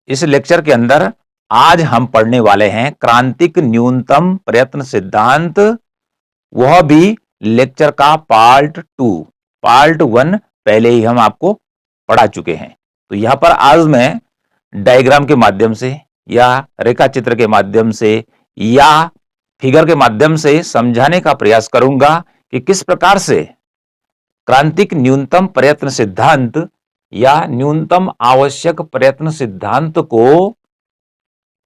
इस लेक्चर के अंदर आज हम पढ़ने वाले हैं क्रांतिक न्यूनतम प्रयत्न सिद्धांत, वह भी लेक्चर का पार्ट 1 पहले ही हम आपको पढ़ा चुके हैं। तो यहां पर आज मैं डायग्राम के माध्यम से या रेखा चित्र के माध्यम से या फिगर के माध्यम से समझाने का प्रयास करूंगा कि किस प्रकार से क्रांतिक न्यूनतम प्रयत्न सिद्धांत या न्यूनतम आवश्यक प्रयत्न सिद्धांत को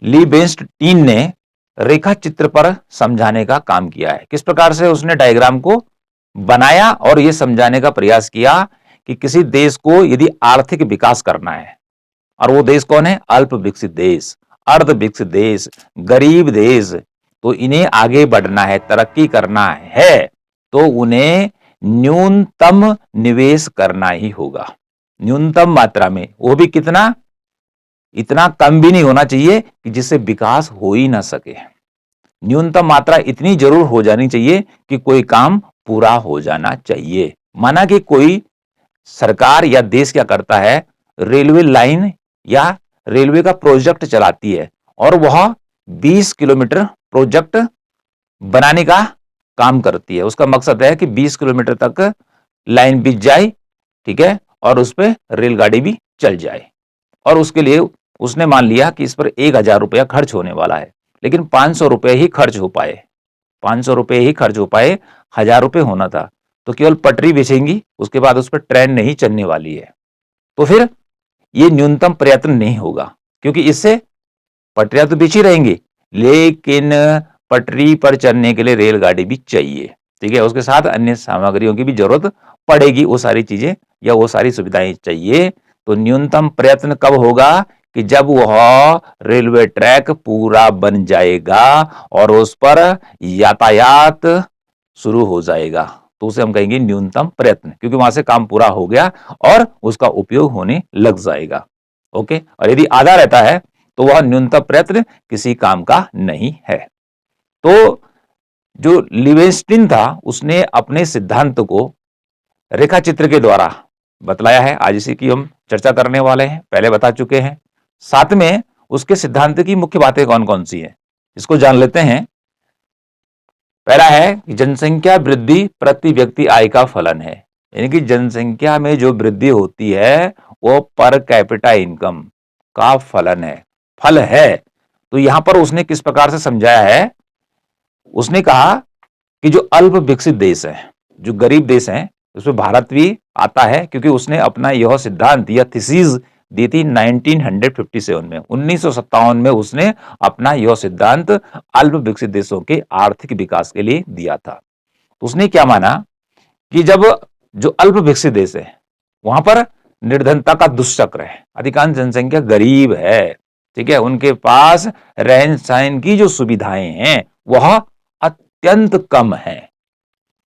लीबेन्स्टीन ने रेखा चित्र पर समझाने का काम किया है। किस प्रकार से उसने डायग्राम को बनाया और यह समझाने का प्रयास किया कि किसी देश को यदि आर्थिक विकास करना है, और वो देश कौन है? अल्प विकसित देश, अर्ध विकसित देश, गरीब देश, तो इन्हें आगे बढ़ना है, तरक्की करना है, तो उन्हें न्यूनतम निवेश करना ही होगा, न्यूनतम मात्रा में। वो भी कितना? इतना कम भी नहीं होना चाहिए कि जिससे विकास हो ही ना सके। न्यूनतम मात्रा इतनी जरूर हो जानी चाहिए कि कोई काम पूरा हो जाना चाहिए। माना कि कोई सरकार या देश क्या करता है, रेलवे लाइन या रेलवे का प्रोजेक्ट चलाती है और वह 20 किलोमीटर प्रोजेक्ट बनाने का काम करती है। उसका मकसद है कि 20 किलोमीटर तक लाइन बिछ जाए, ठीक है, और उस पर रेलगाड़ी भी चल जाए। और उसके लिए उसने मान लिया कि इस पर 1000 रुपया खर्च होने वाला है, लेकिन 500 रुपये ही खर्च हो पाए, 500 रुपये ही खर्च हो पाए, 1000 रुपये होना था। तो केवल पटरी बिछेंगी, उसके बाद उस पर ट्रेन नहीं चलने वाली है। तो फिर ये न्यूनतम प्रयत्न नहीं होगा, क्योंकि इससे पटरियां तो बिछी रहेंगी, लेकिन पटरी पर चलने के लिए रेलगाड़ी भी चाहिए, ठीक है, उसके साथ अन्य सामग्रियों की भी जरूरत पड़ेगी, वो सारी चीजें या वो सारी सुविधाएं चाहिए। तो न्यूनतम प्रयत्न कब होगा? कि जब वह रेलवे ट्रैक पूरा बन जाएगा और उस पर यातायात शुरू हो जाएगा, तो उसे हम कहेंगे न्यूनतम प्रयत्न, क्योंकि वहां से काम पूरा हो गया और उसका उपयोग होने लग जाएगा। ओके, और यदि आधा रहता है तो वह न्यूनतम प्रयत्न किसी काम का नहीं है। तो जो लिवेंस्टीन था, उसने अपने सिद्धांत को रेखा चित्र के द्वारा बतलाया है। आज इसी की हम चर्चा करने वाले हैं, पहले बता चुके हैं। साथ में उसके सिद्धांत की मुख्य बातें कौन कौन सी हैं, इसको जान लेते हैं। पहला है कि जनसंख्या वृद्धि प्रति व्यक्ति आय का फलन है, यानी कि जनसंख्या में जो वृद्धि होती है वो पर कैपिटा इनकम का फलन है, फल है। तो यहां पर उसने किस प्रकार से समझाया है? उसने कहा कि जो अल्प विकसित देश है, जो गरीब देश है, उसमें भारत भी आता है, क्योंकि उसने अपना यह सिद्धांत या थीसिस दी थी 1957 में, 1957 में उसने अपना यह सिद्धांत अल्प विकसित देशों के आर्थिक विकास के लिए दिया था। तो उसने क्या माना कि जब जो अल्प विकसित देश है वहां पर निर्धनता का दुष्चक्र है, अधिकांश जनसंख्या गरीब है, ठीक है, उनके पास रहन सहन की जो सुविधाएं हैं वह अत्यंत कम है।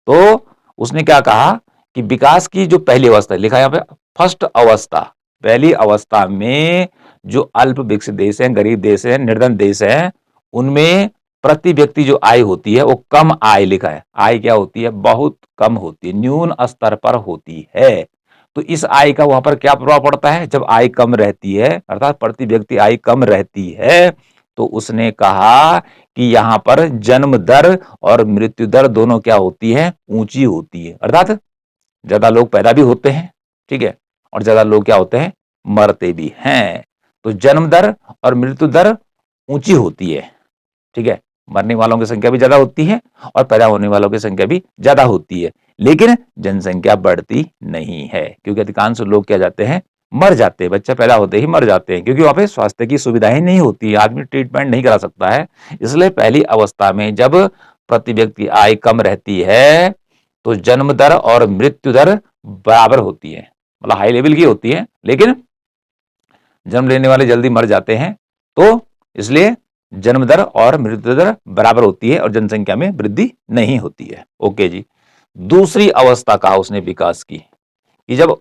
तो उसने क्या कहा कि विकास की जो पहली अवस्था लिखा है यहां पे, फर्स्ट अवस्था, पहली अवस्था में जो अल्प विकसित देश हैं, गरीब देश हैं, निर्धन देश हैं, उनमें प्रति व्यक्ति जो आय होती है वो कम आय लिखा है। आय क्या होती है? बहुत कम होती है, न्यून स्तर पर होती है। तो इस आय का वहां पर क्या प्रभाव पड़ता है? जब आय कम रहती है, अर्थात प्रति व्यक्ति आय कम रहती है, तो उसने कहा कि यहां पर जन्म दर और मृत्यु दर दोनों क्या होती है? ऊंची होती है। अर्थात ज्यादा लोग पैदा भी होते हैं, ठीक है, और ज्यादा लोग क्या होते हैं? मरते भी हैं। तो जन्म दर और मृत्यु दर ऊंची होती है, ठीक है, मरने वालों की संख्या भी ज्यादा होती है और पैदा होने वालों की संख्या भी ज्यादा होती है, लेकिन जनसंख्या बढ़ती नहीं है, क्योंकि अधिकांश लोग क्या जाते हैं? मर जाते हैं, बच्चा पैदा होते ही मर जाते हैं, क्योंकि वहां पे स्वास्थ्य की सुविधाएं नहीं होती है, आदमी ट्रीटमेंट नहीं करा सकता है। इसलिए पहली अवस्था में जब प्रति व्यक्ति आय कम रहती है तो जन्म दर और मृत्यु दर बराबर होती है, मतलब हाई लेवल की होती है, लेकिन जन्म लेने वाले जल्दी मर जाते हैं, तो इसलिए जन्म दर और मृत्यु दर बराबर होती है और जनसंख्या में वृद्धि नहीं होती है। ओके जी। दूसरी अवस्था का उसने विकास की कि जब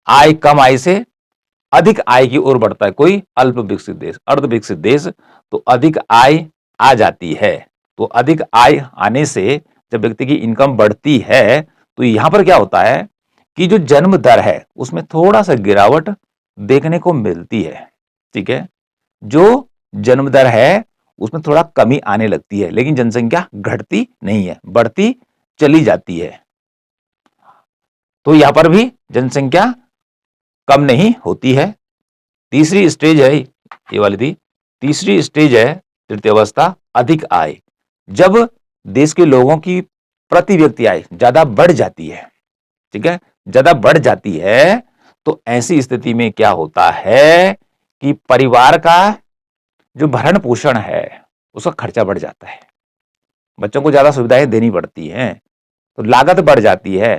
आय कम आय से अधिक आय की ओर बढ़ता है कोई अल्प विकसित देश, अर्ध विकसित देश, तो अधिक आय आ जाती है। तो अधिक आय आने से जब व्यक्ति की इनकम बढ़ती है तो यहां पर क्या होता है कि जो जन्म दर है उसमें थोड़ा सा गिरावट देखने को मिलती है, ठीक है, जो जन्म दर है उसमें थोड़ा कमी आने लगती है, लेकिन जनसंख्या घटती नहीं है, बढ़ती चली जाती है। तो यहां पर भी जनसंख्या कम नहीं होती है। तीसरी स्टेज है, ये वाली थी, तीसरी स्टेज है तृतीय अवस्था, अधिक आय। जब देश के लोगों की प्रति व्यक्ति आय ज्यादा बढ़ जाती है, ठीक है, ज्यादा बढ़ जाती है, तो ऐसी स्थिति में क्या होता है कि परिवार का जो भरण पोषण है उसका खर्चा बढ़ जाता है, बच्चों को ज्यादा सुविधाएं देनी पड़ती हैं, तो लागत बढ़ जाती है।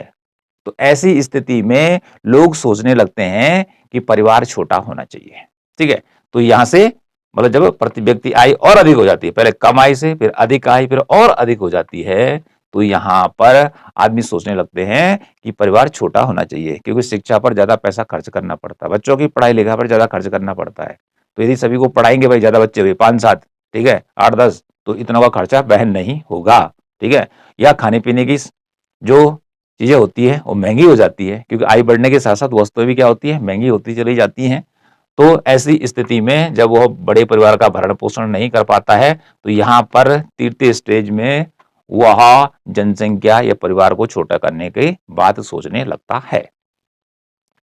तो ऐसी स्थिति में लोग सोचने लगते हैं कि परिवार छोटा होना चाहिए, ठीक है। तो यहां से मतलब जब प्रति व्यक्ति आय और अधिक हो जाती है, पहले कम आय से फिर अधिक आय फिर और अधिक हो जाती है, तो यहां पर आदमी सोचने लगते हैं कि परिवार छोटा होना चाहिए, क्योंकि शिक्षा पर ज्यादा पैसा खर्च करना पड़ता है, बच्चों की पढ़ाई लिखाई पर ज्यादा खर्च करना पड़ता है। तो यदि सभी को पढ़ाएंगे, भाई ज्यादा बच्चे हुए 5-7, ठीक है, 8-10, तो इतना का खर्चा वहन नहीं होगा, ठीक है। या खाने पीने की जो चीजें होती है वो महंगी हो जाती है, क्योंकि आय बढ़ने के साथ साथ वस्तुएं भी क्या होती है, महंगी होती चली जाती हैं। तो ऐसी स्थिति में जब वह बड़े परिवार का भरण पोषण नहीं कर पाता है, तो यहाँ पर तृतीय स्टेज में वह जनसंख्या या परिवार को छोटा करने की बात सोचने लगता है।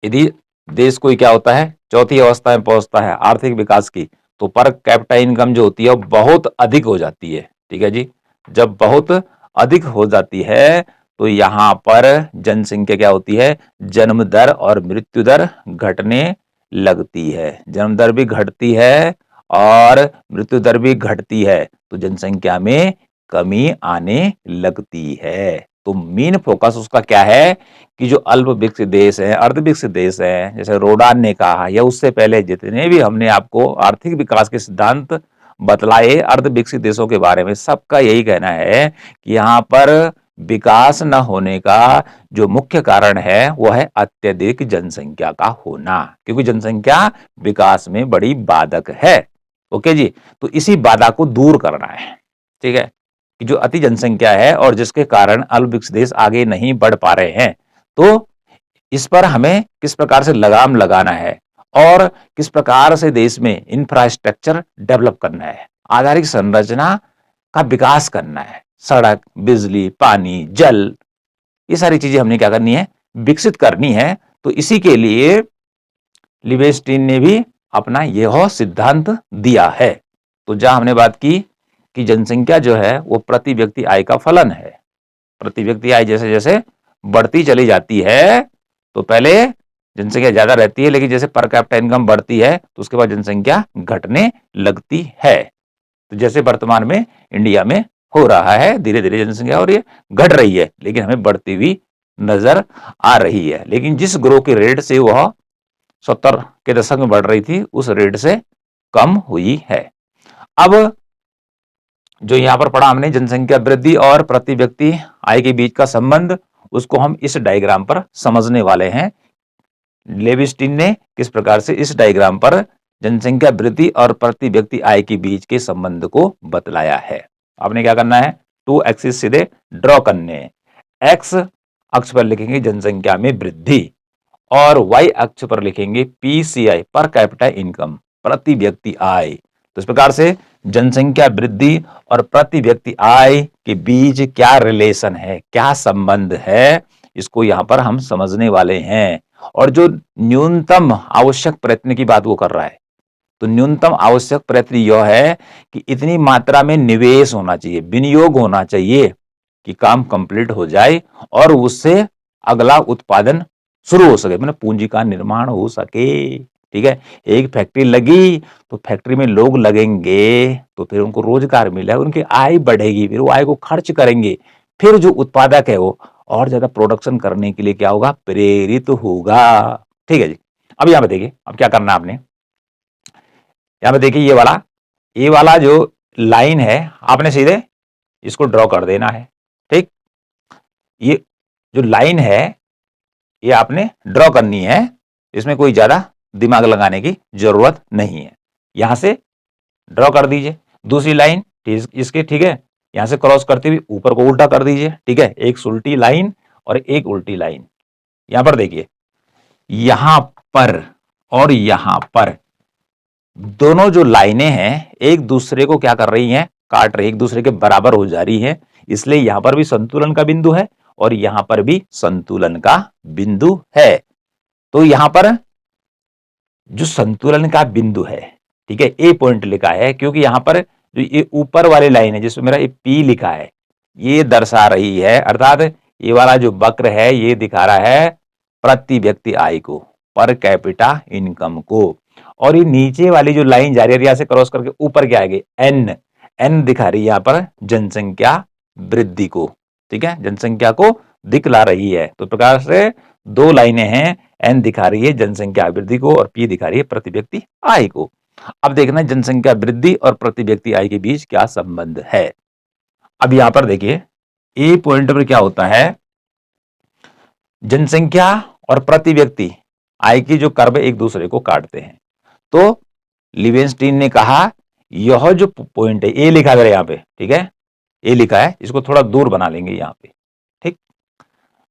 यदि देश कोई क्या होता है, चौथी अवस्था में पहुंचता है आर्थिक विकास की, तो पर कैपिटा इनकम जो होती है वो बहुत अधिक हो जाती है, ठीक है जी। जब बहुत अधिक हो जाती है तो यहां पर जनसंख्या क्या होती है, जन्म दर और मृत्यु दर घटने लगती है, जन्म दर भी घटती है और मृत्यु दर भी घटती है, तो जनसंख्या में कमी आने लगती है। तो मेन फोकस उसका क्या है कि जो अल्प विकसित देश है, अर्ध विकसित देश है, जैसे रोडान ने कहा या उससे पहले जितने भी हमने आपको आर्थिक विकास के सिद्धांत बतलाए अर्ध विकसित देशों के बारे में, सबका यही कहना है कि यहाँ पर विकास न होने का जो मुख्य कारण है वह है अत्यधिक जनसंख्या का होना, क्योंकि जनसंख्या विकास में बड़ी बाधक है। ओके जी, तो इसी बाधा को दूर करना है, ठीक है, कि जो अति जनसंख्या है और जिसके कारण अल्प विकसित देश आगे नहीं बढ़ पा रहे हैं, तो इस पर हमें किस प्रकार से लगाम लगाना है और किस प्रकार से देश में इंफ्रास्ट्रक्चर डेवलप करना है, आधारिक संरचना का विकास करना है, सड़क, बिजली, पानी, जल, ये सारी चीजें हमने क्या करनी है, विकसित करनी है। तो इसी के लिए लिवेस्टीन ने भी अपना यह सिद्धांत दिया है। तो जहां हमने बात की कि जनसंख्या जो है वो प्रति व्यक्ति आय का फलन है, प्रति व्यक्ति आय जैसे जैसे बढ़ती चली जाती है, तो पहले जनसंख्या ज्यादा रहती है, लेकिन जैसे पर कैपिटा इनकम बढ़ती है तो उसके बाद जनसंख्या घटने लगती है। तो जैसे वर्तमान में इंडिया में हो रहा है, धीरे धीरे जनसंख्या और ये घट रही है, लेकिन हमें बढ़ती हुई नजर आ रही है, लेकिन जिस ग्रोथ के रेट से वह 70 के दशक में बढ़ रही थी उस रेट से कम हुई है। अब जो यहां पर पढ़ा हमने जनसंख्या वृद्धि और प्रति व्यक्ति आय के बीच का संबंध, उसको हम इस डायग्राम पर समझने वाले हैं। लेविस्टीन ने किस प्रकार से इस डायग्राम पर जनसंख्या वृद्धि और प्रति व्यक्ति आय के बीच के संबंध को बतलाया है। आपने क्या करना है, 2 एक्सिस सीधे ड्रॉ करने, एक्स अक्ष पर लिखेंगे जनसंख्या में वृद्धि और वाई अक्ष पर लिखेंगे पीसीआई, पर कैपिटा इनकम, प्रति व्यक्ति आय। तो इस प्रकार से जनसंख्या वृद्धि और प्रति व्यक्ति आय के बीच क्या रिलेशन है, क्या संबंध है, इसको यहां पर हम समझने वाले हैं। और जो न्यूनतम आवश्यक प्रयत्न की बात वो कर रहा है, तो न्यूनतम आवश्यक प्रयत्न यह है कि इतनी मात्रा में निवेश होना चाहिए, विनियोग होना चाहिए कि काम कंप्लीट हो जाए और उससे अगला उत्पादन शुरू हो सके, मतलब पूंजी का निर्माण हो सके, ठीक है। एक फैक्ट्री लगी तो फैक्ट्री में लोग लगेंगे तो फिर उनको रोजगार मिलेगा, उनकी आय बढ़ेगी, फिर वो आय को खर्च करेंगे, फिर जो उत्पादक है वो और ज्यादा प्रोडक्शन करने के लिए क्या होगा, प्रेरित होगा, ठीक है जी। अब यहां पे देखिए, अब क्या करना है आपने, यहां पे देखिए ये वाला जो लाइन है आपने सीधे इसको ड्रॉ कर देना है, ठीक। ये जो लाइन है ये आपने ड्रॉ करनी है, इसमें कोई ज्यादा दिमाग लगाने की जरूरत नहीं है। यहां से ड्रॉ कर दीजिए दूसरी लाइन इसके, ठीक है, यहां से क्रॉस करते हुए ऊपर को उल्टा कर दीजिए, ठीक है, एक उल्टी लाइन और एक उल्टी लाइन। यहां पर देखिए, यहां पर और यहां पर दोनों जो लाइनें हैं एक दूसरे को क्या कर रही हैं, काट रही, एक दूसरे के बराबर हो जा रही हैं, इसलिए यहां पर भी संतुलन का बिंदु है और यहां पर भी संतुलन का बिंदु है। तो यहां पर जो संतुलन का बिंदु है, ठीक है, ए पॉइंट लिखा है क्योंकि यहां पर जो ये ऊपर वाली लाइन है जिसमें मेरा ये पी लिखा है, ये दर्शा रही है, अर्थात ये वाला जो वक्र है ये दिखा रहा है प्रति व्यक्ति आय को, पर कैपिटा इनकम को, और ये नीचे वाली जो लाइन जा रही है यहां से क्रॉस करके ऊपर क्या आएगी, एन, एन दिखा रही है यहां पर जनसंख्या वृद्धि को, ठीक है, जनसंख्या को दिखला रही है। तो प्रकार से दो लाइनें हैं, एन दिखा रही है जनसंख्या वृद्धि को और पी दिखा रही है प्रति व्यक्ति आय को। अब देखना जनसंख्या वृद्धि और प्रति व्यक्ति आय के बीच क्या संबंध है। अब यहां पर देखिए ए पॉइंट पर क्या होता है, जनसंख्या और प्रति व्यक्ति आय की जो कर्व एक दूसरे को काटते हैं। तो लिवेंस्टीन ने कहा यह जो पॉइंट है, ए लिखा है यहां पे, ठीक है, ए लिखा है, इसको थोड़ा दूर बना लेंगे यहां पे, ठीक।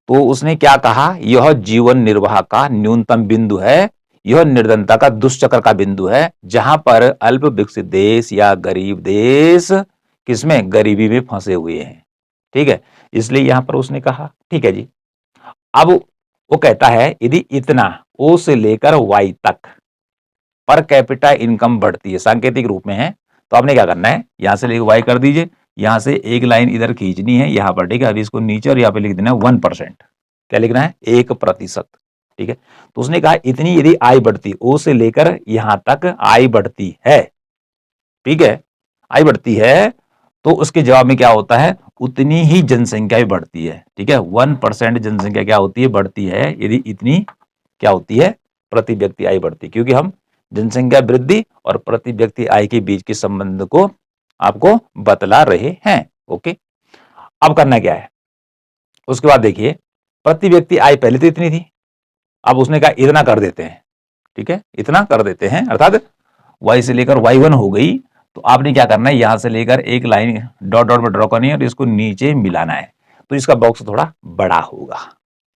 तो उसने क्या कहा, यह जीवन निर्वाह का न्यूनतम बिंदु है, यह निर्धनता का दुष्चक्र का बिंदु है, जहां पर अल्प विकसित देश या गरीब देश किसमें, गरीबी में फंसे हुए हैं, ठीक है, इसलिए यहां पर उसने कहा, ठीक है जी। अब वो कहता है यदि इतना ओ से लेकर वाई तक पर कैपिटा इनकम बढ़ती है, सांकेतिक रूप में है, तो आपने क्या करना है, यहां से लेकर वाई कर दीजिए, यहां से एक लाइन इधर खींचनी है यहां पर, ठीक है, अभी इसको नीचे और यहां पे लिख देना है 1%, क्या लिखना है, 1%, ठीक है। तो उसने कहा इतनी यदि आय बढ़ती, ओ से लेकर यहां तक आय बढ़ती है, ठीक है, आय बढ़ती है, तो उसके जवाब में क्या होता है, उतनी ही जनसंख्या भी बढ़ती है, ठीक है, 1% जनसंख्या क्या होती है, बढ़ती है, यदि इतनी क्या होती है, प्रति व्यक्ति आय बढ़ती, क्योंकि हम जनसंख्या वृद्धि और प्रति व्यक्ति आय के बीच के संबंध को आपको बतला रहे हैं। ओके, अब करना क्या है, उसके बाद देखिए प्रति व्यक्ति आय पहले तो इतनी थी, अब उसने कहा इतना कर देते हैं, ठीक है, इतना कर देते हैं, अर्थात y से लेकर y1 हो गई, तो आपने क्या करना है, यहां से लेकर एक लाइन डॉट डॉट में ड्रॉ करनी है और इसको नीचे मिलाना है, तो इसका बॉक्स थोड़ा बड़ा होगा,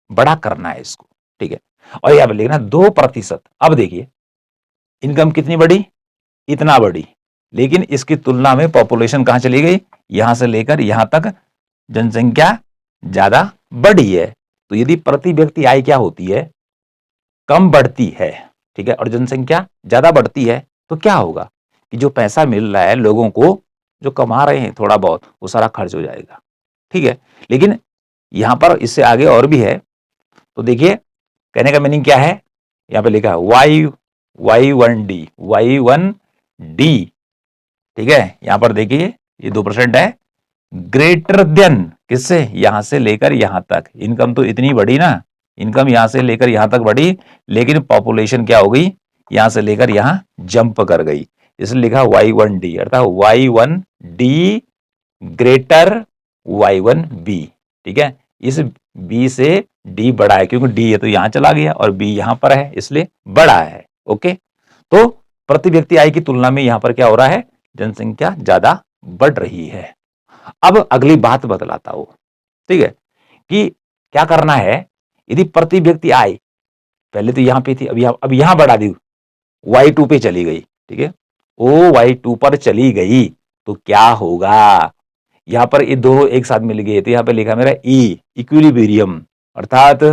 बड़ा करना है इसको, ठीक है, और यहां पर लिखना 2%। अब देखिए इनकम कितनी बढ़ी, इतना बढ़ी, लेकिन इसकी तुलना में पॉपुलेशन कहां चली गई, यहां से लेकर यहां तक जनसंख्या ज्यादा बढ़ी है। तो यदि प्रति व्यक्ति आय क्या होती है, कम बढ़ती है, ठीक है, और जनसंख्या ज्यादा बढ़ती है, तो क्या होगा कि जो पैसा मिल रहा है लोगों को, जो कमा रहे हैं थोड़ा बहुत, वो सारा खर्च हो जाएगा, ठीक है। लेकिन यहां पर इससे आगे और भी है, तो देखिए कहने का मीनिंग क्या है, यहां पे लिखा है Y1D, ठीक है, यहां पर देखिए ये 2% है, ग्रेटर देन किससे, यहां से लेकर यहां तक, इनकम तो इतनी बढ़ी ना, इनकम यहां से लेकर यहां तक बढ़ी, लेकिन पॉपुलेशन क्या हो गई, यहां से लेकर यहां जंप कर गई, इसलिए लिखा Y1D, अर्थात Y1D ग्रेटर Y1B, ठीक है, इस B से D बड़ा है, क्योंकि D है तो यहां चला गया और B यहां पर है इसलिए बड़ा है। ओके, तो प्रति व्यक्ति आय की तुलना में यहां पर क्या हो रहा है, जनसंख्या ज्यादा बढ़ रही है। अब अगली बात बतलाता हूं, ठीक है, कि क्या करना है, यदि प्रति व्यक्ति आय पहले तो यहां पे थी, अब यहां बढ़ा दी, Y2 पे चली गई, ठीक है, ओ Y2 पर चली गई, तो क्या होगा, यहां पर ये दोनों एक साथ मिल गए, तो यहां पे लिखा मेरा ई, इक्विलिब्रियम, अर्थात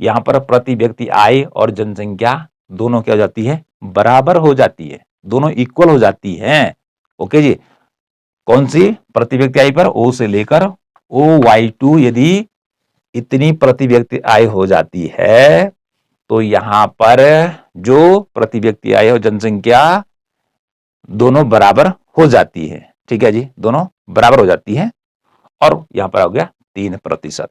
यहां पर प्रति व्यक्ति आय और जनसंख्या दोनों क्या हो जाती है, बराबर हो जाती है, दोनों इक्वल हो जाती हैं। ओके जी, कौन सी, प्रति व्यक्ति आय पर ओ से लेकर OY2 यदि इतनी प्रति व्यक्ति आय हो जाती है, तो यहां पर जो प्रति व्यक्ति आय और जनसंख्या दोनों बराबर हो जाती है, ठीक है जी, दोनों बराबर हो जाती है, और यहां पर हो गया 3%।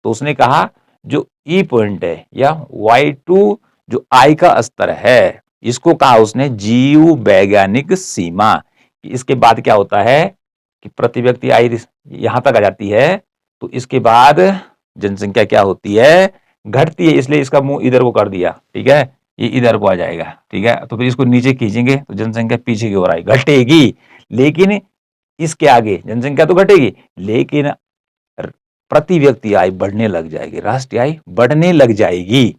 तो उसने कहा जो ई पॉइंट है या Y2 जो आय का स्तर है, इसको कहा उसने जीव वैज्ञानिक सीमा, इसके बाद क्या होता है कि प्रति व्यक्ति आय यहां तक आ जाती है, तो इसके बाद जनसंख्या क्या होती है, घटती है, इसलिए इसका मुंह इधर को कर दिया, ठीक है, ये इधर को आ जाएगा, ठीक है, तो फिर इसको नीचे खींचेंगे तो जनसंख्या पीछे की ओर आएगी, घटेगी, लेकिन इसके आगे जनसंख्या तो घटेगी, लेकिन प्रति व्यक्ति आय बढ़ने लग जाएगी, राष्ट्रीय आय बढ़ने लग जाएगी।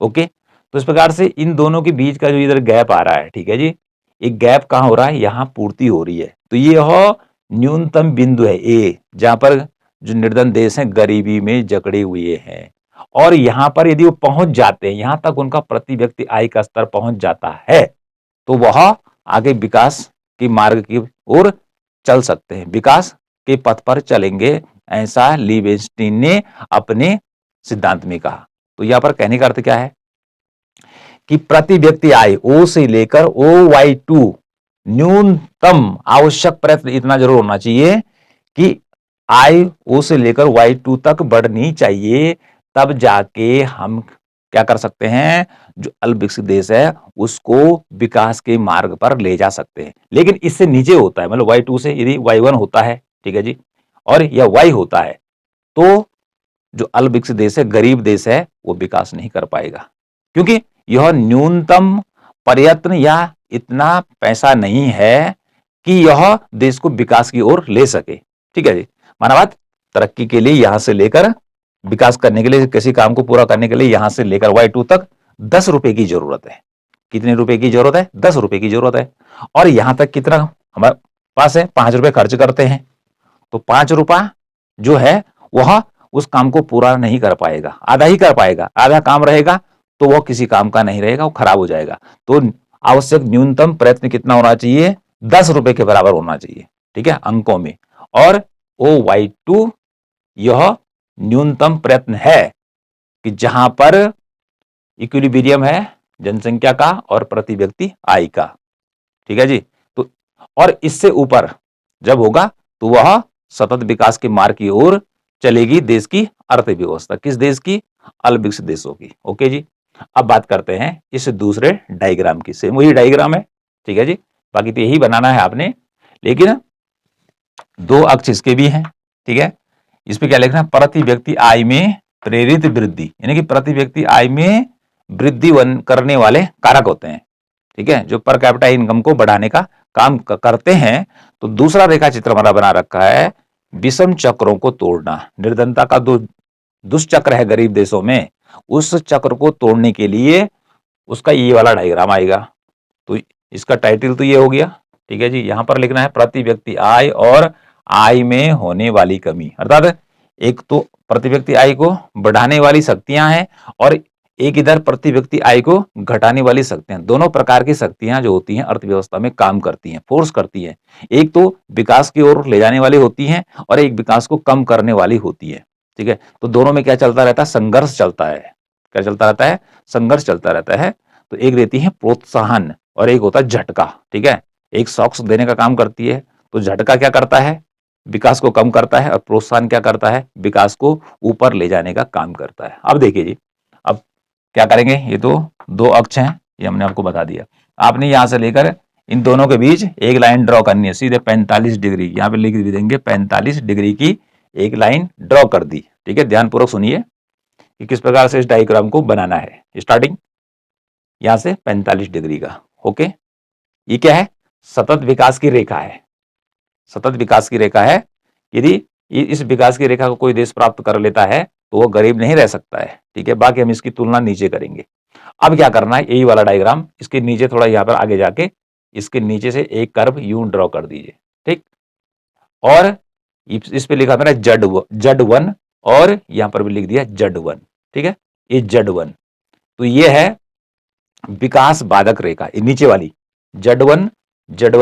ओके, तो इस प्रकार से इन दोनों के बीच का जो इधर गैप आ रहा है, ठीक है जी, एक गैप कहां हो रहा है, यहां पूर्ति हो रही है। तो ये हो न्यूनतम बिंदु है ए, जहां पर जो निर्धन देश हैं गरीबी में जकड़े हुए हैं, और यहां पर यदि वो पहुंच जाते हैं, यहां तक उनका प्रति व्यक्ति आय का स्तर पहुंच जाता है, तो वह आगे विकास की मार्ग की ओर चल सकते हैं, विकास के पथ पर चलेंगे, ऐसा लिबेंस्टीन ने अपने सिद्धांत में कहा। तो यहां पर कहने का अर्थ क्या है कि प्रति व्यक्ति आय ओ से लेकर OY2 न्यूनतम आवश्यक प्रयत्न इतना जरूर होना चाहिए कि आय ओ से लेकर Y2 तक बढ़नी चाहिए, तब जाके हम क्या कर सकते हैं, जो अल्पविकसित देश है उसको विकास के मार्ग पर ले जा सकते हैं। लेकिन इससे नीचे होता है, मतलब Y2 से यदि Y1 होता है, ठीक है जी, और या Y होता है, तो जो अल्पविकसित देश है, गरीब देश है, वो विकास नहीं कर पाएगा, क्योंकि यह न्यूनतम प्रयत्न या इतना पैसा नहीं है कि यह देश को विकास की ओर ले सके। ठीक है जी, माना बात, तरक्की के लिए यहां से लेकर विकास करने के लिए, किसी काम को पूरा करने के लिए यहां से लेकर Y2 तक 10 रुपए की जरूरत है। कितने रुपए की जरूरत है? 10 रुपए की जरूरत है। और यहां तक कितना हमारे पास है? 5 रुपए खर्च करते हैं, तो 5 रुपया जो है वह उस काम को पूरा नहीं कर पाएगा, आधा ही कर पाएगा, आधा काम रहेगा तो वह किसी काम का नहीं रहेगा, वो खराब हो जाएगा। तो आवश्यक न्यूनतम प्रयत्न कितना होना चाहिए? 10 रुपए के बराबर होना चाहिए, ठीक है, अंकों में। और OY2 यह न्यूनतम प्रयत्न है कि जहां पर इक्विलिब्रियम है जनसंख्या का और प्रति व्यक्ति आय का, ठीक है जी। तो और इससे ऊपर जब होगा तो वह सतत विकास के मार्ग की ओर चलेगी देश की अर्थव्यवस्था। किस देश की? अल्पविकसित देशों की। ओके जी, अब बात करते हैं इस दूसरे डायग्राम की। सेम वही डायग्राम है, ठीक है जी, बाकी तो यही बनाना है आपने, लेकिन 2 अक्ष इसके भी हैं, ठीक है। इस पे क्या लिखना है? प्रति व्यक्ति आय में प्रेरित वृद्धि, यानी कि प्रति व्यक्ति आय में वृद्धि करने वाले कारक होते हैं, ठीक है, जो पर कैपिटा इनकम को बढ़ाने का काम करते हैं। तो दूसरा रेखा चित्र हमारा बना रखा है विषम चक्रों को तोड़ना। निर्धनता का दुष्चक्र है गरीब देशों में, उस चक्र को तोड़ने के लिए उसका ये वाला डायग्राम आएगा। तो इसका टाइटल तो ये हो गया, ठीक है जी। यहां पर लिखना है प्रति व्यक्ति आय और आय में होने वाली कमी, अर्थात एक तो प्रति व्यक्ति आय को बढ़ाने वाली शक्तियां हैं और एक इधर प्रति व्यक्ति आय को घटाने वाली शक्तियां। दोनों प्रकार की शक्तियां जो होती हैं अर्थव्यवस्था में काम करती हैं, फोर्स करती हैं। एक तो विकास की ओर ले जाने वाली होती हैं और एक विकास को कम करने वाली होती है, ठीक है। तो दोनों में क्या चलता रहता है? संघर्ष चलता है। क्या चलता रहता है? संघर्ष चलता रहता है। तो एक रहती है प्रोत्साहन और एक होता है झटका, ठीक है। एक शॉक्स देने का काम करती है, तो झटका क्या करता है? विकास को कम करता है, और प्रोत्साहन क्या करता है? विकास को ऊपर ले जाने का काम करता है। अब देखिए जी, अब क्या करेंगे? ये तो 2 अक्ष हैं, ये हमने आपको बता दिया। आपने यहां से लेकर इन दोनों के बीच एक लाइन ड्रॉ करनी है, सीधे 45 डिग्री, यहां पे लिख भी देंगे 45 डिग्री की एक लाइन ध्रुव कर दी, ठीक है। ध्यानपूर्वक सुनिए कि किस प्रकार से इस डायग्राम को बनाना है। स्टार्टिंग यहां से 45 डिग्री का, ओके। ये क्या है? सतत विकास की रेखा है। सतत विकास की रेखा है। यदि इस विकास की रेखा को कोई देश प्राप्त कर लेता है तो वो गरीब नहीं रह सकता है, ठीक है। बाकी हम इसकी तुलना नीचे करेंगे। अब क्या करना है? यही वाला डायग्राम, इसके नीचे थोड़ा यहां पर आगे जाके इसके नीचे से एक कर्व यूं ड्रॉ कर दीजिए, ठीक। और इस पे लिखा था Z1 और यहां पर भी लिख दिया Z1, ठीक है। ये Z1, तो ये है विकास बाधक रेखा। ये नीचे वाली Z1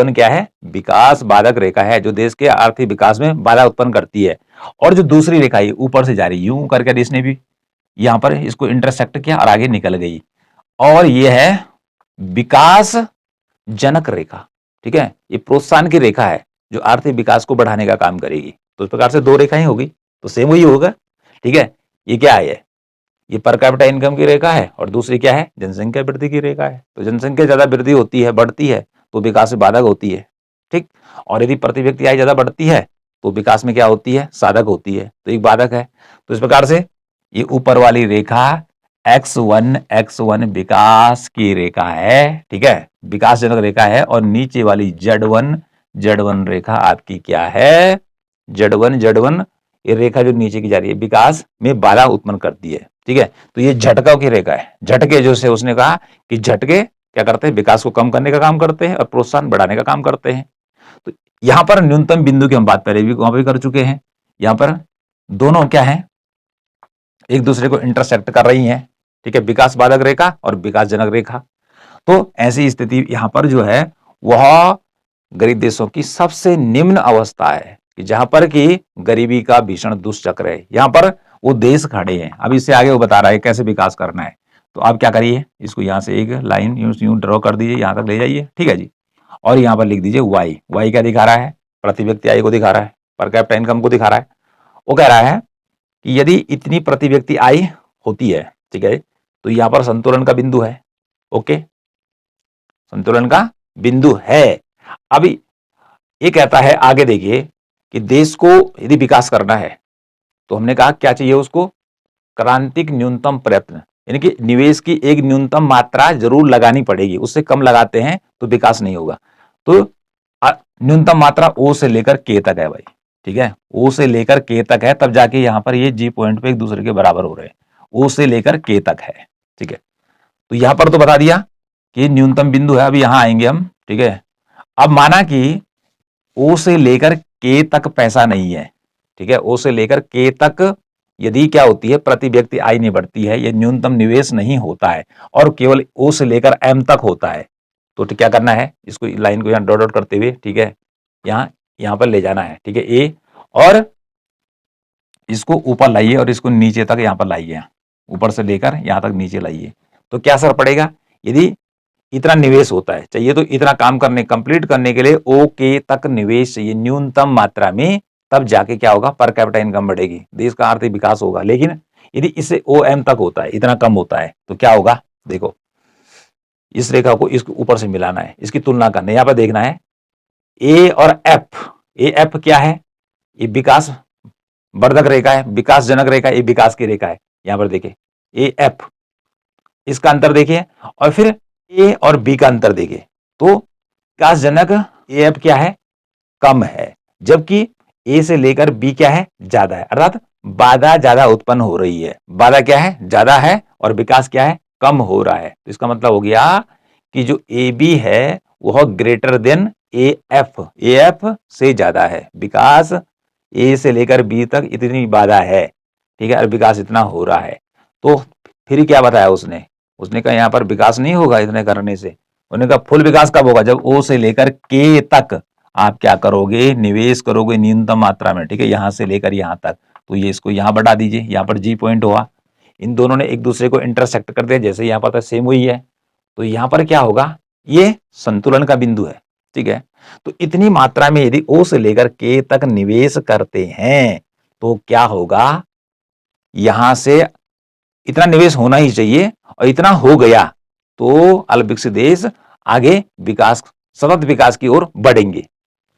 क्या है? विकास बाधक रेखा है, जो देश के आर्थिक विकास में बाधा उत्पन्न करती है। और जो दूसरी रेखा है ऊपर से जा रही, यूं करके इसने भी यहां पर इसको इंटरसेक्ट किया और आगे निकल गई, और ये है विकास जनक रेखा, ठीक है। ये प्रोत्साहन की रेखा है जो आर्थिक विकास को बढ़ाने का काम करेगी। तो इस प्रकार से 2 रेखाएं होगी, तो सेम वही होगा, ठीक है। ये क्या है? ये पर कैपिटा इनकम की रेखा है, और दूसरी क्या है? जनसंख्या वृद्धि की रेखा है। तो जनसंख्या ज्यादा वृद्धि होती है, बढ़ती है, तो विकास में बाधक होती है, ठीक। और यदि प्रति व्यक्ति आय ज्यादा बढ़ती है तो विकास में क्या होती है? साधक होती है, तो एक बाधक है। तो इस प्रकार से ये ऊपर वाली रेखा X1 विकास की रेखा है, ठीक है, विकास जनक रेखा है। और नीचे वाली Z1 रेखा आपकी क्या है? Z1 ये रेखा जो नीचे की जा रही है विकास में बाधा उत्पन्न करती है, ठीक है। तो ये झटकों की रेखा है। झटके जो से उसने कहा कि झटके क्या करते हैं, विकास को कम करने का काम करते हैं और प्रोत्साहन बढ़ाने का काम करते हैं। तो यहां पर न्यूनतम बिंदु की हम बात पहले भी वहां पर कर चुके हैं। यहां पर दोनों क्या है, एक दूसरे को इंटरसेक्ट कर रही हैं, ठीक है, विकास बाधक रेखा और विकास जनक रेखा। तो ऐसी स्थिति यहां पर जो है वह गरीब देशों की सबसे निम्न अवस्था है कि जहां पर कि गरीबी का भीषण दुष्चक्र है। यहां पर वो देश खड़े हैं। अब इससे आगे वो बता रहा है कैसे विकास करना है। तो आप क्या करिए, इसको यहां से एक लाइन यूं ड्रॉ कर दीजिए, यहां तक ले जाइए, ठीक है जी। और यहां पर लिख दीजिए वाई। वाई क्या दिखा रहा है, प्रति व्यक्ति आय को दिखा रहा है, पर कैपिटा इनकम को दिखा रहा है। वो कह रहा है कि यदि इतनी प्रति व्यक्ति आय होती है, ठीक है, तो यहां पर संतुलन का बिंदु है। ओके, संतुलन का बिंदु है। अभी ये कहता है आगे देखिए कि देश को यदि विकास करना है तो हमने कहा क्या चाहिए उसको, क्रांतिक न्यूनतम प्रयत्न, यानी कि निवेश की एक न्यूनतम मात्रा जरूर लगानी पड़ेगी। उससे कम लगाते हैं तो विकास नहीं होगा। तो न्यूनतम मात्रा ओ से लेकर के तक है भाई, ठीक है, ओ से लेकर के तक है, तब जाके यहां पर ये जी पॉइंट पे एक दूसरे के बराबर हो रहे हैं। ओ से लेकर के तक है, ठीक है। तो यहां पर तो बता दिया कि न्यूनतम बिंदु है। अभी यहां आएंगे हम, ठीक है। अब माना कि ओ से लेकर के तक पैसा नहीं है, ठीक है, ओ से लेकर के तक यदि क्या होती है, प्रति व्यक्ति आय नहीं बढ़ती है, ये न्यूनतम निवेश नहीं होता है और केवल ओ से लेकर एम तक होता है, तो क्या करना है, इसको लाइन को यहां डॉट डॉट करते हुए, ठीक है, यहां पर ले जाना है, ठीक है, ए, और इसको ऊपर लाइए और इसको नीचे तक यहां पर लाइए, ऊपर से लेकर यहां तक नीचे लाइए। तो क्या असर पड़ेगा, यदि इतना निवेश होता है, चाहिए तो इतना काम करने कंप्लीट करने के लिए ओ के तक निवेश चाहिए न्यूनतम मात्रा में, तब जाके क्या होगा, पर कैपिटा इनकम बढ़ेगी, देश का आर्थिक विकास होगा। लेकिन यदि इसे ओ एम तक होता है, इतना कम होता है, तो क्या होगा, देखो इस रेखा को इसके ऊपर से मिलाना है, इसकी तुलना करना है, यहां पर देखना है ए और एफ। ए एफ क्या है, ये विकास वर्धक रेखा है, विकास जनक रेखा, ये विकास की रेखा है। यहां पर देखिए ए एफ, इसका अंतर देखिए, और फिर ए और बी का अंतर देखिए, तो विकासजनक ए एफ क्या है, कम है, जबकि ए से लेकर बी क्या है, ज्यादा है, अर्थात बाधा ज्यादा उत्पन्न हो रही है। बाधा क्या है, ज्यादा है, और विकास क्या है, कम हो रहा है। तो इसका मतलब हो गया कि जो ए बी है वह ग्रेटर देन ए एफ से ज्यादा है। विकास ए से लेकर बी तक इतनी बाधा है, ठीक है, और विकास इतना हो रहा है। तो फिर क्या बताया उसने, उसने कहा यहां पर विकास नहीं होगा इतने करने से। उन्होंने कहा फुल विकास कब होगा, जब ओ से लेकर के तक आप क्या करोगे, निवेश करोगे न्यूनतम मात्रा में, ठीक है, यहां से लेकर यहां तक। तो ये इसको यहां बढ़ा दीजिए, यहां पर जी पॉइंट हुआ, इन दोनों ने एक दूसरे को इंटरसेक्ट कर दिया, जैसे यहां पर सेम हुई है। तो यहां पर क्या होगा, ये संतुलन का बिंदु है, ठीक है। तो इतनी मात्रा में यदि ओ से लेकर के तक निवेश करते हैं तो क्या होगा, यहां से इतना निवेश होना ही चाहिए, और इतना हो गया तो अल्प विकसित देश आगे विकास, सतत विकास की ओर बढ़ेंगे।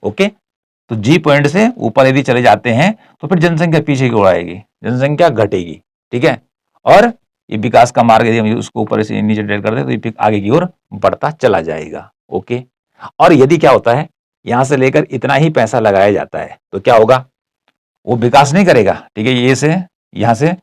ओके, तो जी पॉइंट से ऊपर यदि चले जाते हैं तो फिर जनसंख्या पीछे की ओर आएगी, जनसंख्या घटेगी, ठीक है, और ये विकास का मार्ग यदि हम उसको ऊपर से नीचे ड्रैग कर दे तो ये आगे की ओर बढ़ता चला जाएगा। ओके, और यदि क्या होता है, यहां से लेकर इतना ही पैसा लगाया जाता है तो क्या होगा, वो विकास नहीं करेगा, ठीक है, ये से यहां से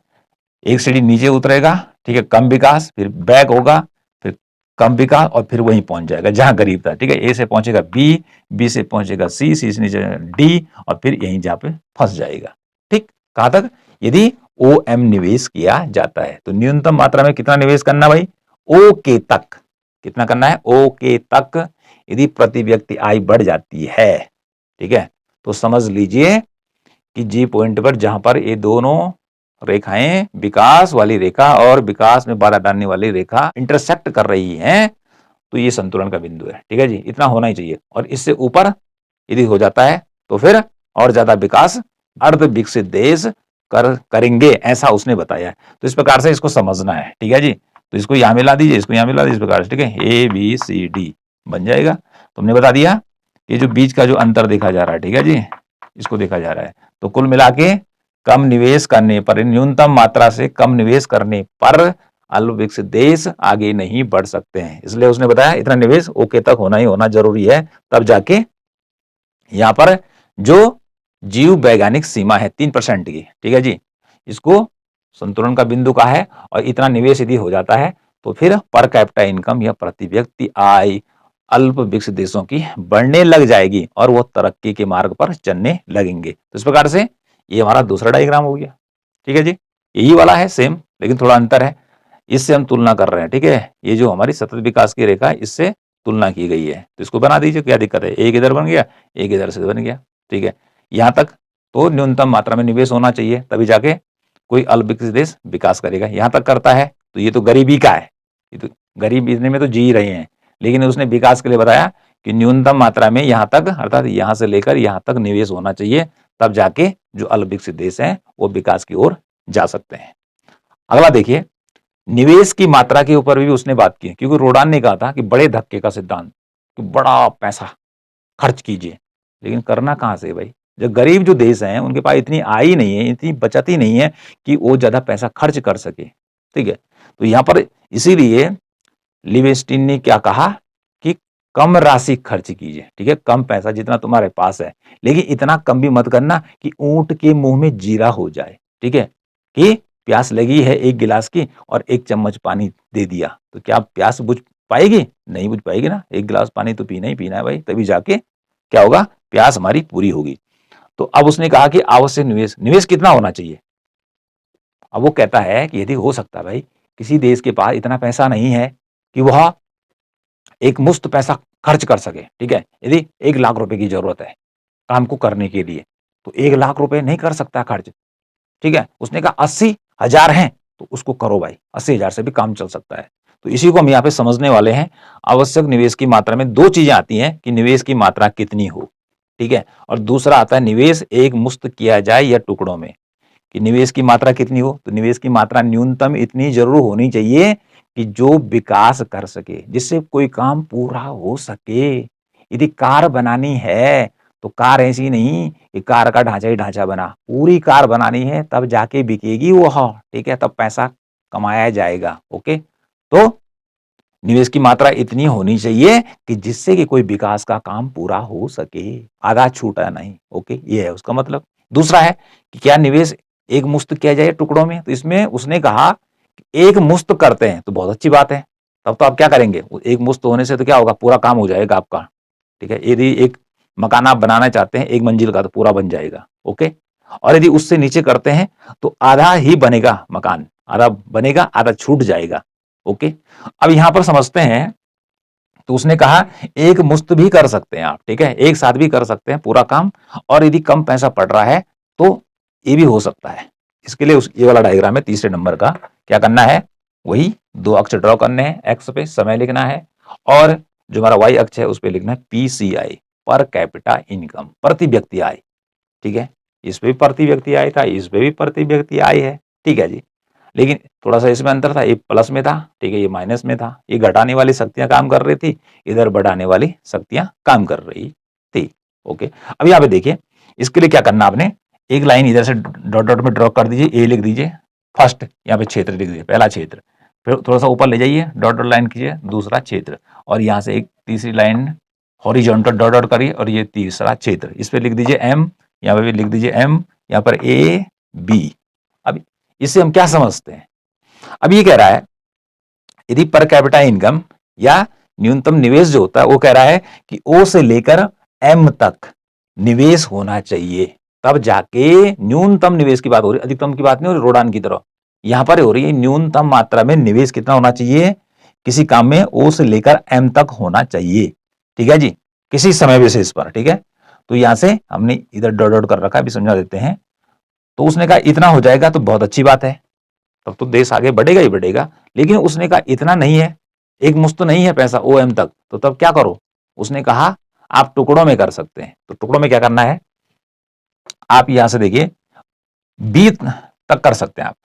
एक सीढ़ी नीचे उतरेगा, ठीक है, कम विकास, फिर बैक होगा, फिर कम विकास, और फिर वहीं पहुंच जाएगा जहां गरीब था, ठीक है, ए से पहुंचेगा बी, बी से पहुंचेगा सी, सी से नीचे डी, और फिर यहीं जहां पे फंस जाएगा। ठीक, कहां तक, यदि ओ एम निवेश किया जाता है तो न्यूनतम मात्रा में कितना निवेश करना भाई, ओ के तक, कितना करना है, ओ के तक। यदि प्रति व्यक्ति आय बढ़ जाती है, ठीक है, तो समझ लीजिए कि जी पॉइंट पर जहां पर ये दोनों रेखाएं, विकास वाली रेखा और विकास में बाधा डालने वाली रेखा इंटरसेक्ट कर रही हैं, तो ये संतुलन का बिंदु है, ठीक है जी, इतना होना ही चाहिए। और इससे ऊपर यदि हो जाता है तो फिर और ज्यादा विकास अर्ध विकसित देश करेंगे, ऐसा उसने बताया है। तो इस प्रकार से इसको समझना है, ठीक है जी। तो इसको यहां मिला दीजिए, इसको यहां मिला दीजिए, इस प्रकार से, ठीक है, ए बी सी डी बन जाएगा। तो हमने बता दिया कि जो बीच का जो अंतर देखा जा रहा है, ठीक है जी, इसको देखा जा रहा है। तो कुल मिला के कम निवेश करने पर, न्यूनतम मात्रा से कम निवेश करने पर अल्प विकसित देश आगे नहीं बढ़ सकते हैं। इसलिए उसने बताया इतना निवेश ओके तक होना ही होना जरूरी है, तब जाके यहां पर जो जीव वैज्ञानिक सीमा है 3% की, ठीक है जी, इसको संतुलन का बिंदु का है, और इतना निवेश यदि हो जाता है तो फिर पर कैपिटा इनकम या प्रति व्यक्ति आय अल्प विकसित देशों की बढ़ने लग जाएगी और वो तरक्की के मार्ग पर चलने लगेंगे। तो इस प्रकार से ये हमारा दूसरा डायग्राम हो गया। ठीक है जी, यही वाला है सेम, लेकिन थोड़ा अंतर है। इससे हम तुलना कर रहे हैं। ठीक है, ये जो हमारी सतत विकास की रेखा है इससे तुलना की गई है, तो इसको बना दीजिए, क्या दिक्कत है। एक इधर बन गया, एक इधर से बन गया। ठीक है, यहां तक तो न्यूनतम मात्रा में निवेश होना चाहिए, तभी जाके कोई अल्प विकसित देश विकास करेगा। यहां तक करता है तो ये तो गरीबी का है, ये तो गरीब इतने में तो जी रहे हैं, लेकिन उसने विकास के लिए बताया कि न्यूनतम मात्रा में यहां तक, अर्थात यहां से लेकर यहां तक निवेश होना चाहिए, तब जाके जो अल्प विकसित देश हैं वो विकास की ओर जा सकते हैं। अगला देखिए, निवेश की मात्रा के ऊपर भी उसने बात की, क्योंकि रोडान ने कहा था कि बड़े धक्के का सिद्धांत, कि बड़ा पैसा खर्च कीजिए, लेकिन करना कहां से भाई। जो गरीब जो देश हैं उनके पास इतनी आय ही नहीं है, इतनी बचत ही नहीं है कि वो ज्यादा पैसा खर्च कर सके। ठीक है, तो यहां पर इसीलिए लिवेस्टीन ने क्या कहा कि कम राशि खर्च कीजिए। ठीक है, कम पैसा जितना तुम्हारे पास है, लेकिन इतना कम भी मत करना कि ऊंट के मुंह में जीरा हो जाए। ठीक है, कि प्यास लगी है एक गिलास की और एक चम्मच पानी दे दिया, तो क्या प्यास बुझ पाएगी? नहीं बुझ पाएगी ना। एक गिलास पानी तो पीना ही पीना है भाई, तभी जाके क्या होगा, प्यास हमारी पूरी होगी। तो अब उसने कहा कि आवश्यक निवेश, निवेश कितना होना चाहिए। अब वो कहता है कि यदि हो सकता है भाई किसी देश के पास इतना पैसा नहीं है कि वह एक मुश्त पैसा खर्च कर सके। ठीक है, यदि 1 लाख रुपए की जरूरत है काम को करने के लिए, तो 1 लाख रुपए नहीं कर सकता खर्च। ठीक है, उसने कहा 80,000 हैं तो उसको करो भाई, 80,000 से भी काम चल सकता है। तो इसी को हम यहाँ पे समझने वाले हैं। आवश्यक निवेश की मात्रा में दो चीजें आती हैं कि निवेश की मात्रा कितनी हो। ठीक है, और दूसरा आता है निवेश एक मुश्त किया जाए या टुकड़ों में, कि निवेश की मात्रा कितनी हो। तो निवेश की मात्रा न्यूनतम इतनी जरूर होनी चाहिए कि जो विकास कर सके, जिससे कोई काम पूरा हो सके। यदि कार बनानी है तो कार ऐसी नहीं कि कार का ढांचा ही ढांचा बना, पूरी कार बनानी है, तब जाके बिकेगी वो। ठीक है, तब पैसा कमाया जाएगा। ओके, तो निवेश की मात्रा इतनी होनी चाहिए कि जिससे कि कोई विकास का काम पूरा हो सके, आधा छूटा नहीं। ओके, ये है उसका मतलब। दूसरा है कि क्या निवेश एक मुश्त किया जाए टुकड़ों में, तो इसमें उसने कहा कि एक मुश्त करते हैं तो बहुत अच्छी बात है। तब तो आप क्या करेंगे, एक मुश्त होने से तो क्या होगा, पूरा काम हो जाएगा आपका। ठीक है, यदि एक मकान आप बनाना चाहते हैं 1 मंजिल का, तो पूरा बन जाएगा। ओके, और यदि उससे नीचे करते हैं तो आधा ही बनेगा मकान, आधा बनेगा, आधा छूट जाएगा। ओके, अब यहां पर समझते हैं। तो उसने कहा एक मुश्त भी कर सकते हैं आप। ठीक है, एक साथ भी कर सकते हैं पूरा काम, और यदि कम पैसा पड़ रहा है तो ये भी हो सकता है। इसके लिए ये वाला डायग्राम है तीसरे नंबर का, क्या करना है, वही 2 अक्ष ड्रॉ करने हैं। एक्स पे समय लिखना है, और जो हमारा वाई अक्ष है उस पे लिखना है पीसीआई, पर कैपिटा इनकम, प्रति व्यक्ति आय। ठीक है, इस पे भी प्रति व्यक्ति आय था, इस पे भी प्रति व्यक्ति आय है। ठीक है जी, लेकिन थोड़ा सा इसमें अंतर था, ये प्लस में था। ठीक है, ये माइनस में था। ये घटाने वाली शक्तियां काम कर रही थी, इधर बढ़ाने वाली शक्तियां काम कर रही थी। ओके, अब यहाँ पे देखिए, इसके लिए क्या करना आपने, एक लाइन इधर से डॉट डॉट में ड्रॉ कर दीजिए, ए लिख दीजिए फर्स्ट, यहाँ पे क्षेत्र लिख दीजिए, पहला क्षेत्र। फिर थोड़ा सा ऊपर ले जाइए, डॉट डॉट लाइन कीजिए, दूसरा क्षेत्र, और यहाँ से एक तीसरी लाइन हॉरिजॉन्टल डॉट डॉट करिए, और ये तीसरा क्षेत्र। इस पे लिख दीजिए एम, यहाँ पे भी लिख दीजिए एम, यहाँ पर ए बी। अब इससे हम क्या समझते हैं, अब ये कह रहा है यदि पर कैपिटा इनकम या न्यूनतम निवेश जो होता है, वो कह रहा है कि ओ से लेकर एम तक निवेश होना चाहिए, तब जाके न्यूनतम निवेश की बात हो रही है, अधिकतम की बात नहीं हो रही रोडान की तरह। यहां पर हो रही है न्यूनतम मात्रा में निवेश कितना होना चाहिए किसी काम में, ओ से लेकर एम तक होना चाहिए। ठीक है जी, किसी समय विशेष पर। ठीक है, तो यहां से हमने इधर डॉट डॉट कर रखा है, अभी समझा देते हैं। तो उसने कहा इतना हो जाएगा तो बहुत अच्छी बात है, तब तो देश आगे बढ़ेगा ही बढ़ेगा। लेकिन उसने कहा इतना नहीं है, एक मुश्त नहीं है पैसा ओ एम तक, तो तब क्या करो, उसने कहा आप टुकड़ों में कर सकते हैं। तो टुकड़ों में क्या करना है, आप यहां से देखिए बी तक कर सकते हैं आप।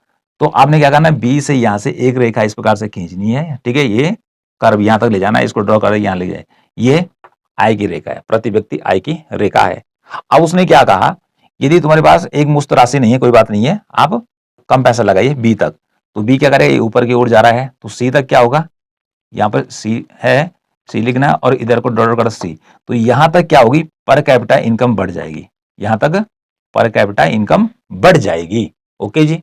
तो आपने क्या करना है, बी से यहां से एक रेखा इस प्रकार से खींचनी है। ठीक है, ये कर्व यहां तक ले जाना है, इसको ड्रॉ कर यहां ले जाए, ये आय की रेखा है, प्रति व्यक्ति आय की रेखा है। अब उसने क्या कहा, यदि तुम्हारे पास एक मुश्त राशि नहीं है, कोई बात नहीं है, आप कम पैसा लगाइए बी तक। तो बी क्या करेगा, ये ऊपर की ओर जा रहा है, तो सी तक क्या होगा, यहाँ पर सी है, सी लिखना है, और इधर को डॉट कर सी। तो यहां तक क्या होगी, पर कैपिटा इनकम बढ़ जाएगी, यहां तक पर कैपिटा इनकम बढ़ जाएगी। ओके जी,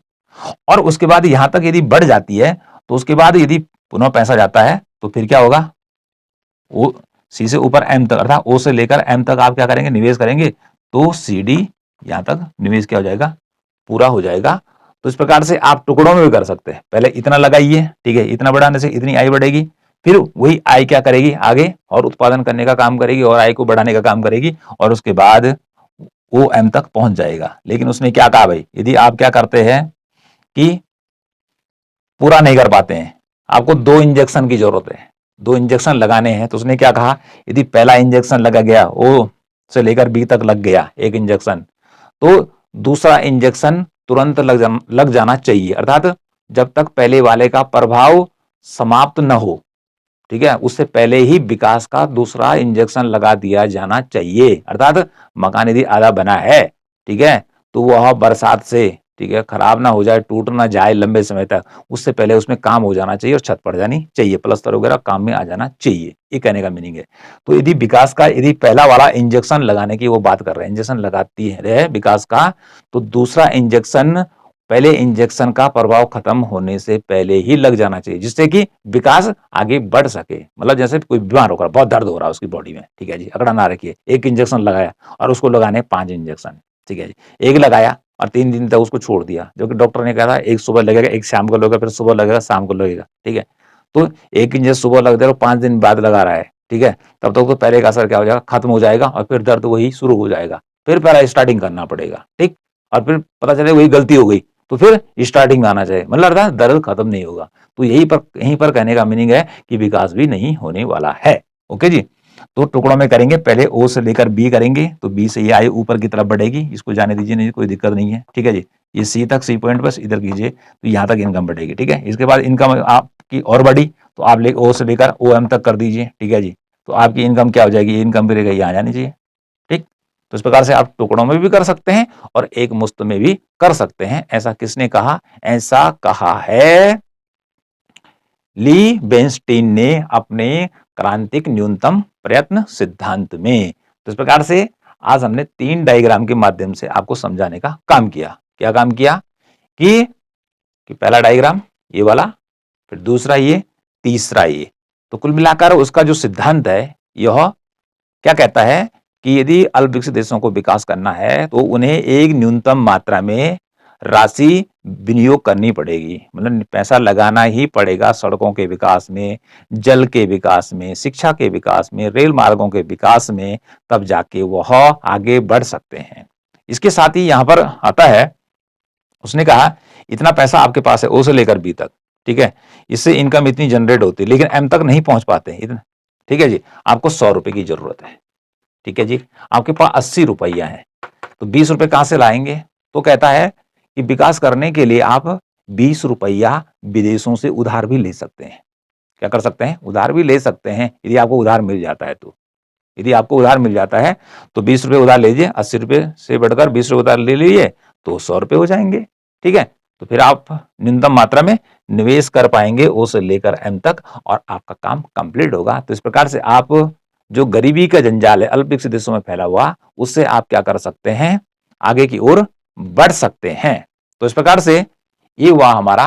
और उसके बाद यहां तक यदि बढ़ जाती है, तो उसके बाद यदि पुनः पैसा जाता है तो फिर क्या होगा, ओ सी से ऊपर एम तक अर्थात ओ से लेकर एम तक आप क्या करेंगे, निवेश करेंगे, तो सी डी यहां तक निवेश क्या हो जाएगा, पूरा हो जाएगा। तो इस प्रकार से आप टुकड़ों में भी कर सकते हैं, पहले इतना लगाइए, ठीक है, इतना बढ़ाने से इतनी आय बढ़ेगी, फिर वही आय क्या करेगी आगे और उत्पादन करने का काम करेगी और आय को बढ़ाने का काम करेगी और उसके बाद वो एम तक पहुंच जाएगा। लेकिन उसने क्या कहा भाई, यदि आप क्या करते हैं कि पूरा नहीं कर पाते हैं, आपको 2 इंजेक्शन की जरूरत है, 2 इंजेक्शन लगाने हैं, तो उसने क्या कहा, यदि पहला इंजेक्शन लगा गया, ओ से लेकर बी तक लग गया एक इंजेक्शन, तो दूसरा इंजेक्शन तुरंत लग जाना चाहिए, अर्थात जब तक पहले वाले का प्रभाव समाप्त न हो, ठीक है, उससे पहले ही विकास का दूसरा इंजेक्शन लगा दिया जाना चाहिए। अर्थात मकान यदि आधा बना है, ठीक है, तो वह बरसात से, ठीक है, खराब ना हो जाए, टूट ना जाए लंबे समय तक, उससे पहले उसमें काम हो जाना चाहिए और छत पड़ जानी चाहिए, प्लास्टर वगैरह काम में आ जाना चाहिए, ये कहने का मीनिंग है। तो यदि विकास का यदि पहला वाला इंजेक्शन लगाने की वो बात कर रहे हैं, इंजेक्शन लगाती है विकास का, तो दूसरा इंजेक्शन पहले इंजेक्शन का प्रभाव खत्म होने से पहले ही लग जाना चाहिए, जिससे कि विकास आगे बढ़ सके। मतलब जैसे कोई बीमार होकर बहुत दर्द हो रहा है उसकी बॉडी में, ठीक है जी, अकड़ा ना रखिए, एक इंजेक्शन लगाया और उसको लगाने 5 इंजेक्शन, ठीक है जी, एक लगाया और 3 दिन तक उसको छोड़ दिया, जो कि डॉक्टर ने कहा था एक सुबह लगेगा, एक शाम को लगेगा, फिर सुबह लगेगा, शाम को लगेगा, ठीक है, तो एक इंजेक्शन सुबह लग दे रहा 5 दिन बाद लगा रहा है, ठीक है, तब तक तो पहले का असर क्या हो जाएगा, खत्म हो जाएगा और फिर दर्द वही शुरू हो जाएगा, फिर पहला स्टार्टिंग करना पड़ेगा, ठीक, और फिर पता चले वही गलती हो गई तो फिर स्टार्टिंग में आना चाहिए, मतलब अर्थात दर्द खत्म नहीं होगा। तो यहीं पर कहने का मीनिंग है कि विकास भी नहीं होने वाला है। ओके जी, तो टुकड़ों में करेंगे, पहले ओ से लेकर बी करेंगे, तो बी से ये आय ऊपर की तरफ बढ़ेगी, इसको जाने दीजिए, नहीं कोई दिक्कत नहीं है, ठीक है जी, ये सी तक, सी पॉइंट बस इधर कीजिए, तो यहाँ तक इनकम बढ़ेगी, ठीक है। इसके बाद इनकम आपकी और बढ़ी, तो आप ओ से लेकर ओ एम तक कर दीजिए, ठीक है जी, तो आपकी इनकम क्या हो जाएगी, इनकम भी रहेगा, यहाँ जानी चाहिए, ठीक। तो इस प्रकार से आप टुकड़ों में भी कर सकते हैं और एक मुश्त में भी कर सकते हैं। ऐसा किसने कहा, ऐसा कहा है ली बेंस्टीन ने अपने क्रांतिक न्यूनतम प्रयत्न सिद्धांत में। तो इस प्रकार से आज हमने 3 डायग्राम के माध्यम से आपको समझाने का काम किया। क्या काम किया कि पहला डायग्राम ये वाला, फिर दूसरा ये, तीसरा ये, तो कुल मिलाकर उसका जो सिद्धांत है यह क्या कहता है कि यदि अल्प विकसित देशों को विकास करना है तो उन्हें एक न्यूनतम मात्रा में राशि विनियोग करनी पड़ेगी, मतलब पैसा लगाना ही पड़ेगा सड़कों के विकास में, जल के विकास में, शिक्षा के विकास में, रेल मार्गों के विकास में, तब जाके वह आगे बढ़ सकते हैं। इसके साथ ही यहां पर आता है, उसने कहा इतना पैसा आपके पास है ओ से लेकर बी तक, ठीक है, इससे इनकम इतनी जनरेट होती है, लेकिन एम तक नहीं पहुंच पाते इतना, ठीक है जी, आपको 100 रुपए की जरूरत है, ठीक है जी, आपके पास 80 रुपया है, तो 20 रुपए कहां से लाएंगे, तो कहता है कि विकास करने के लिए आप 20 रुपया विदेशों से उधार भी ले सकते हैं। क्या कर सकते हैं, उधार भी ले सकते हैं, यदि आपको उधार मिल जाता है तो। यदि आपको उधार मिल जाता है तो 20 रुपए उधार लीजिए, 80 रुपए से बढ़कर 20 रुपए उधार ले लीजिए तो 100 रुपए हो जाएंगे, ठीक है। तो फिर आप न्यूनतम मात्रा में निवेश कर पाएंगे ओ से लेकर एम तक और आपका काम कंप्लीट होगा। तो इस प्रकार से आप जो गरीबी का जंजाल है अल्प विकसित देशों में फैला हुआ, उससे आप क्या कर सकते हैं, आगे की ओर बढ़ सकते हैं। तो इस प्रकार से ये हुआ हमारा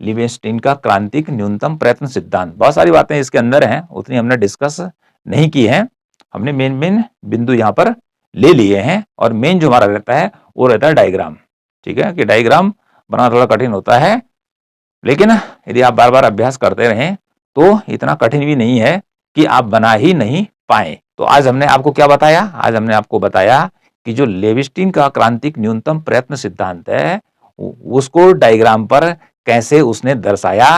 लिवेंस्टीन का क्रांतिक न्यूनतम प्रयत्न सिद्धांत। बहुत सारी बातें इसके अंदर हैं, उतनी हमने डिस्कस नहीं की है, हमने मेन बिंदु यहाँ पर ले लिए हैं और मेन जो हमारा रहता है वो रहता है डायग्राम, ठीक है, कि डायग्राम बनाना थोड़ा कठिन होता है, लेकिन यदि आप बार बार अभ्यास करते रहें तो इतना कठिन भी नहीं है कि आप बना ही नहीं पाए। तो आज हमने आपको क्या बताया, आज हमने आपको बताया कि जो लेविस्टीन का क्रांतिक न्यूनतम प्रयत्न सिद्धांत है उसको डायग्राम पर कैसे उसने दर्शाया